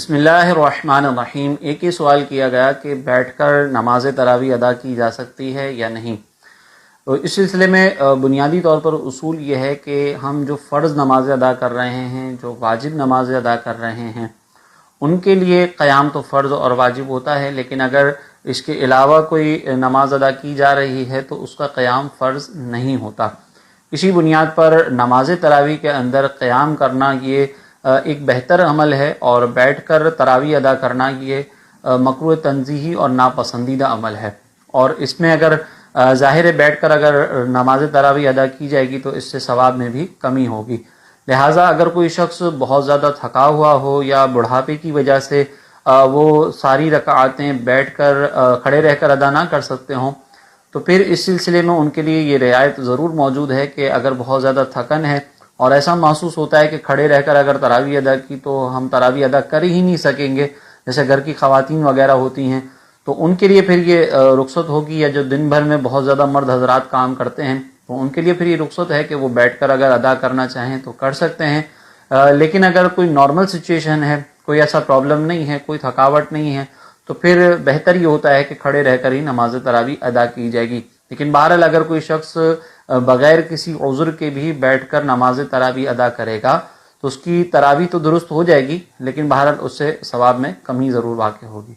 بسم اللہ الرحمن الرحیم۔ ایک ہی سوال کیا گیا کہ بیٹھ کر نماز تراویح ادا کی جا سکتی ہے یا نہیں۔ تو اس سلسلے میں بنیادی طور پر اصول یہ ہے کہ ہم جو فرض نمازیں ادا کر رہے ہیں، جو واجب نمازیں ادا کر رہے ہیں، ان کے لیے قیام تو فرض اور واجب ہوتا ہے، لیکن اگر اس کے علاوہ کوئی نماز ادا کی جا رہی ہے تو اس کا قیام فرض نہیں ہوتا۔ اسی بنیاد پر نماز تراویح کے اندر قیام کرنا یہ ایک بہتر عمل ہے، اور بیٹھ کر تراویح ادا کرنا یہ مکروہ تنزیہی اور ناپسندیدہ عمل ہے۔ اور اس میں اگر ظاہر ہے بیٹھ کر اگر نماز تراویح ادا کی جائے گی تو اس سے ثواب میں بھی کمی ہوگی، لہٰذا اگر کوئی شخص بہت زیادہ تھکا ہوا ہو یا بڑھاپے کی وجہ سے وہ ساری رکعاتیں بیٹھ کر کھڑے رہ کر ادا نہ کر سکتے ہوں، تو پھر اس سلسلے میں ان کے لیے یہ رعایت ضرور موجود ہے کہ اگر بہت زیادہ تھکن ہے اور ایسا محسوس ہوتا ہے کہ کھڑے رہ کر اگر تراویح ادا کی تو ہم تراویح ادا کر ہی نہیں سکیں گے، جیسے گھر کی خواتین وغیرہ ہوتی ہیں، تو ان کے لیے پھر یہ رخصت ہوگی، یا جو دن بھر میں بہت زیادہ مرد حضرات کام کرتے ہیں تو ان کے لیے پھر یہ رخصت ہے کہ وہ بیٹھ کر اگر ادا کرنا چاہیں تو کر سکتے ہیں۔ لیکن اگر کوئی نارمل سچویشن ہے، کوئی ایسا پرابلم نہیں ہے، کوئی تھکاوٹ نہیں ہے، تو پھر بہتر یہ ہوتا ہے کہ کھڑے رہ کر ہی نماز تراویح ادا کی جائے گی۔ لیکن بہرحال اگر کوئی شخص بغیر کسی عذر کے بھی بیٹھ کر نماز تراویح ادا کرے گا تو اس کی تراویح تو درست ہو جائے گی، لیکن بہرحال اس سے ثواب میں کمی ضرور واقع ہوگی۔